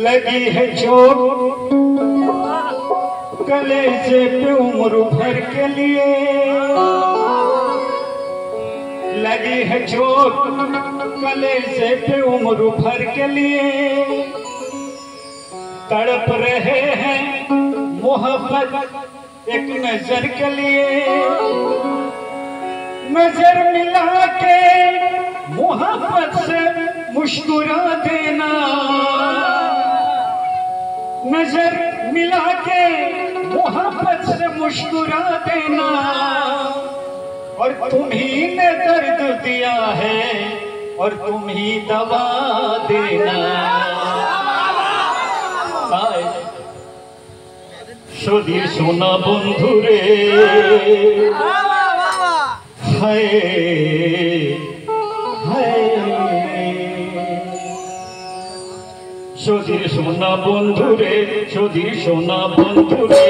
लगी है चोट कलेजे पे उम्र भर के लिए, लगी है चोट कलेजे पे उम्र भर के लिए। तड़प रहे हैं मोहब्बत एक नजर के लिए, नजर मिला के मोहब्बत से मुस्कुरा देना, नजर मिला के मोहब्बत से मुस्कुरा देना। और तुम ही ने दर्द दिया है और तुम ही दवा देना। सदी सोना बंधु रे हाय সদীর সোনা বন্ধু রে, সদীর সোনা বন্ধু রে,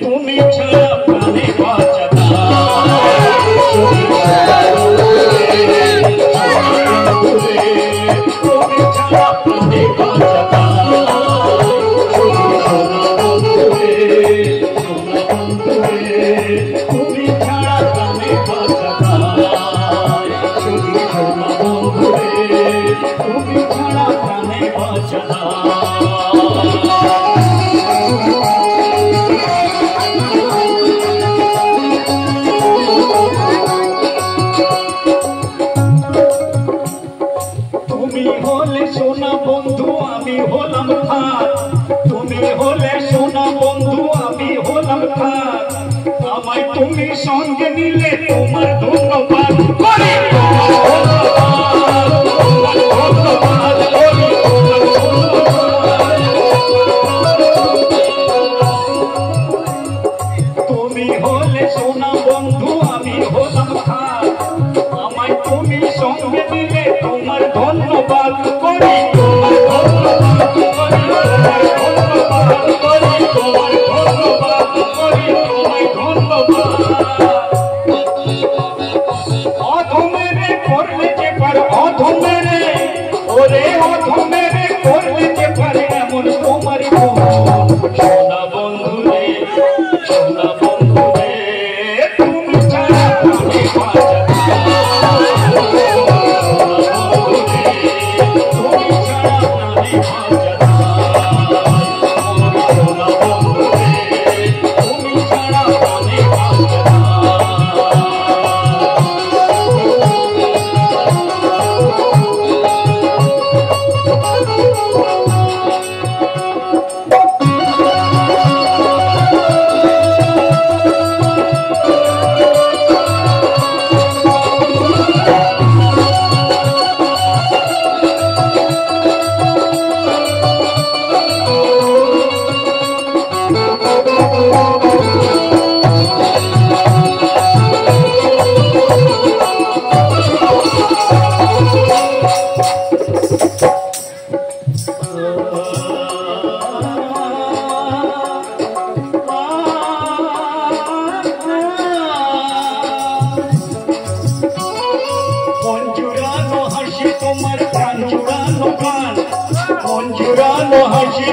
তুমি ছাড়া প্রাণে বাঁচা সদীর সোনা বন্ধু রে, তুমি ছাড়া প্রাণে বাঁচা সদীর সোনা বন্ধু রে, সোনা বন্ধু রে, তুমি ছাড়া প্রাণে বাঁচা সদীর সোনা বন্ধু রে, তুমি ছাড়া প্রাণে বাঁচা। তুমি হলে সোনা বন্ধু আমি হলাম খাত, তুমি হলে সোনা বন্ধু আমি হলাম খাত। আমায় তুমি সঙ্গে নিলে তোমার ধন্যবাদ করে, তুমি হলে সোনা বন্ধু আমি হলাম খাত। আমায় তুমি সঙ্গে নিলে তোমার ধন্যবাদ করি, তোমার ধন্যবাদ করি, তোমার ধন্যবাদ করি, তোমার ধন্যবাদ করি, তোমায় ধন্যবাদ। অধমেরে করলে যে পার, অধমেরে ওরে অধমেরে করলে যে পারে এমন তোমার সোনা বন্ধু রে, সোনা বন্ধু রে, তুমি ছাড়া প্রাণে বাঁচা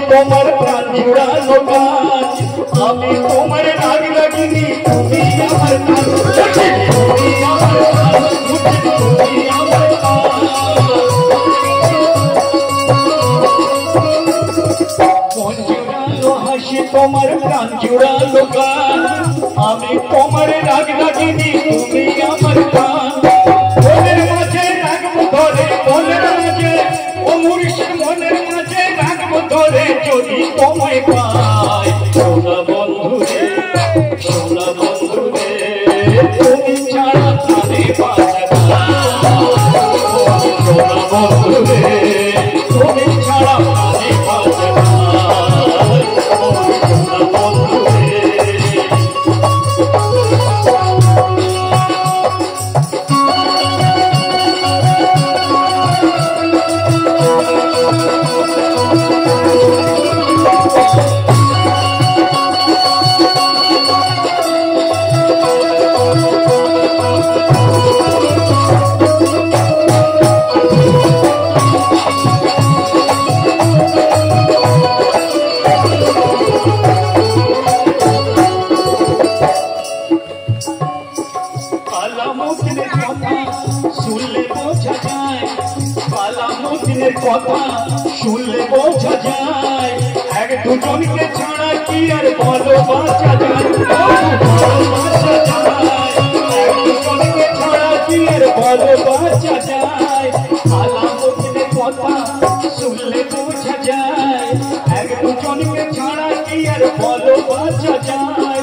তোমার প্রাণ জুড়ানো গান, আমি তোমার রাগ লাগিনি তুমি আমার গান, তুমি আমার গান, তুমি আমার গান। মন জুড়ানো হাসি তোমার প্রাণ জুড়ানো গান, আমি তোমার রাগ লাগিনি তুমি আমার গান। মনের মাঝে রাখবো ধরে, মনের মাঝে ও মুর্শিদ মনের মাঝে রাখবো ধরে যদি তোমায় পাই। সোনা বন্ধু রে, সোনা বন্ধু রে, তুমি ছাড়া প্রাণে বাঁচা সোনা বন্ধু রে, তুমি ছাড়া প্রাণে বাঁচা সোনা বন্ধু রে। মতিনের কথা শুনলে বোঝা যায়, বালা মতিনের কথা শুনলে বোঝা যায়, এক দুজনকে ছাড়া কি আর ভালোবাসা যায়, ভালোবাসা যায়, এক দুজনকে ছাড়া কি আর ভালোবাসা যায়, বালা মতিনের কথা শুনলে বোঝা যায়, এক দুজনকে ছাড়া কি আর ভালোবাসা যায়।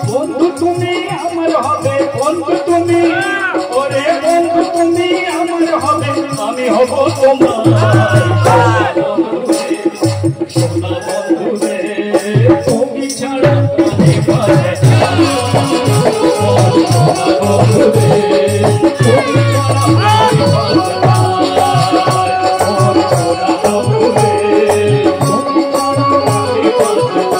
বন্ধু তুমি আমার হবে, বন্ধু তুমি, ওরে বন্ধু তুমি আমার হবে, আমি হব তোমার সোনা বন্ধু রে, তুমি ছাড়া আমি বাঁচা যায়, বন্ধু রে তুমি ছাড়া আমি বাঁচা যায়, সোনা বন্ধু রে তুমি ছাড়া আমি বাঁচা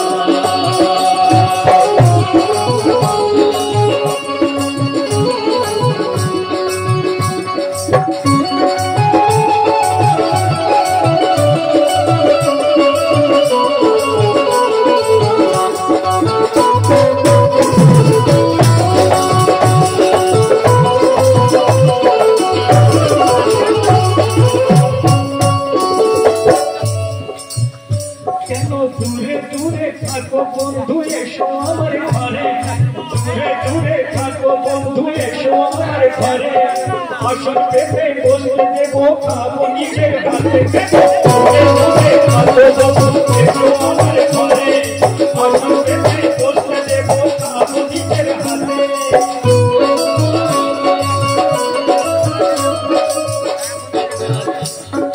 কেন দূরে দূরে থাকো বন্ধু এসো আমার ঘরে, দূরে দূরে থাকো বন্ধু এসো আমার ঘরে, আসন পেতে বসতে দেবো খাবো নিজের হাতে, দূরে দূরে থাকো বন্ধু এসো আমার ঘরে, আসন পেতে বসতে দেবো খাবো নিজের হাতে।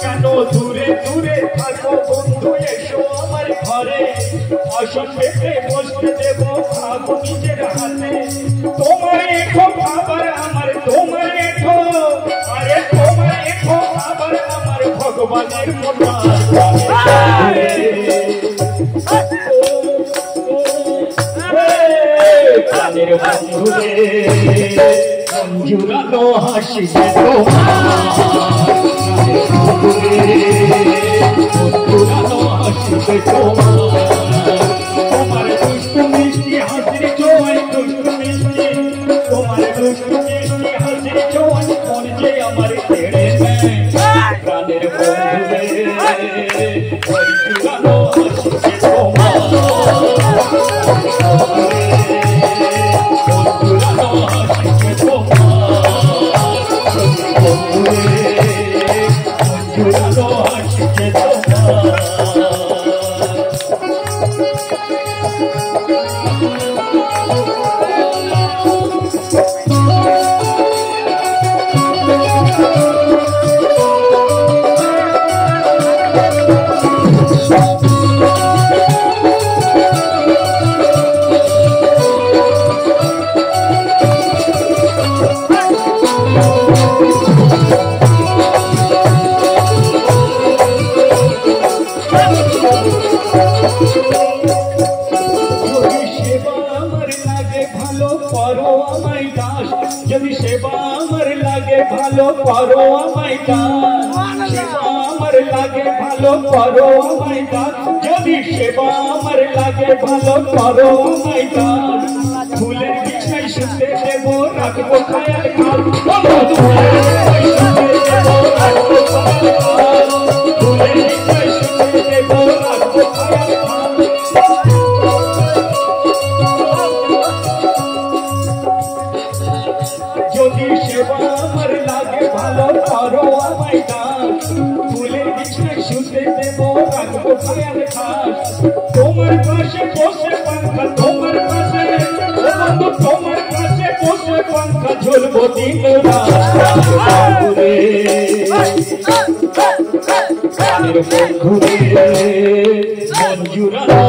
কেন দূরে দূরে থাকো বন্ধু এসো আমার ঘরে, আসন পেতে বসতে দেবো খাবো নিজের হাতে, তোমার এঠো খাবার আমার, তোমার এঠো, আরে তোমার এঠো খাবার আমার ভগবানের মোটার প্রাণের বন্ধু রে, জুড়ানো হাসি তোমার দুষ্টু মিষ্টি হাসির জোয়ান, দুষ্টু মিষ্টি তোমার দুষ্টু মিষ্টি হাসির জোয়ান, মন যে আমার ছেড়ে নেয়, প্রাণের বন্ধু রে জুড়ানো হাসি তোমার, জুড়ানো হাসি যদি সেবা আমার লাগে ভালো করো আমায় দান, সেবা আমার লাগে ভালো করো আমায় দান, যদি সেবা আমার লাগে ভালো করো আমায় দান, ফুলের বিছাই শুতে দেবো রাখবো খায়াল খাল, ফুলের বিছাই শুতে দেবো রাখবো খায়াল খাল। যদি সেবা আমার লাগে ভালো করো আমায় দান, ফুলের বিছানায় শুতে দেবো রাখবো খায়াল খাস, তোমার পাশে বসে পাঙ্খা, তোমার পাশে বন্ধু তোমার পাশে বসে পাঙ্খা ঝুলবো দিন রাত, বন্ধু রে মন জুড়ানো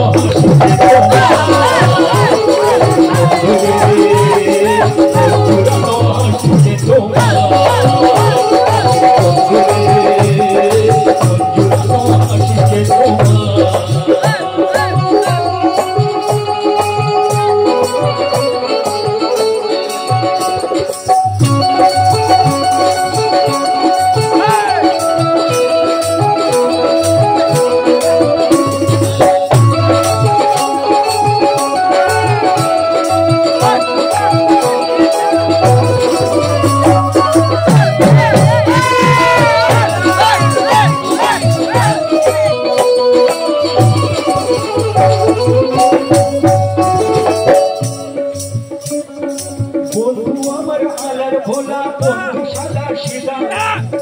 বন্ধু সাদা সিধা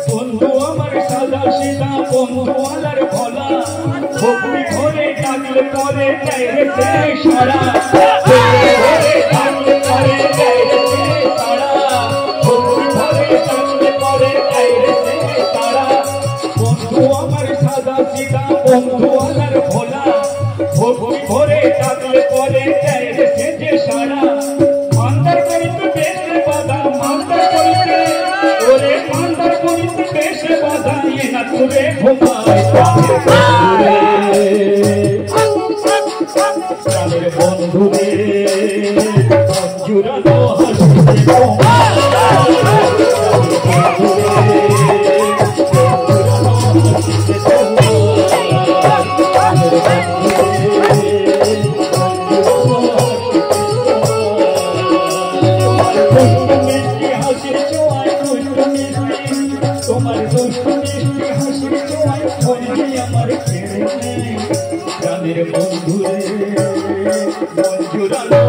বন্ধু আমার সাদা সিধা বন্ধু আলার ভোলা ভক্তি ভরে ডাকলে পরে চাইতে সারা ভরে ডাকলে পরে চাইতে সারা ভক্তি ভরে ডাকলে পরে চাইতে সারা বন্ধু আমার সাদা সিধা বন্ধু আলার ভোলা ভক্তি ভরে ডাকলে পরে চাইতে যে সারা মান্দার করিতে বেশে বাধা মান্দার করিতে ওরে মান্দার করিতে বেশে বাধা এ না তুলে ঘুমায় প্রাণের বন্ধু রে জুড়ানো হাসিতে তোমার দুষ্ট মিষ্টি হাসির ছোঁয়ায় ধরে আমার প্রাণের বন্ধু রে বন্ধুরা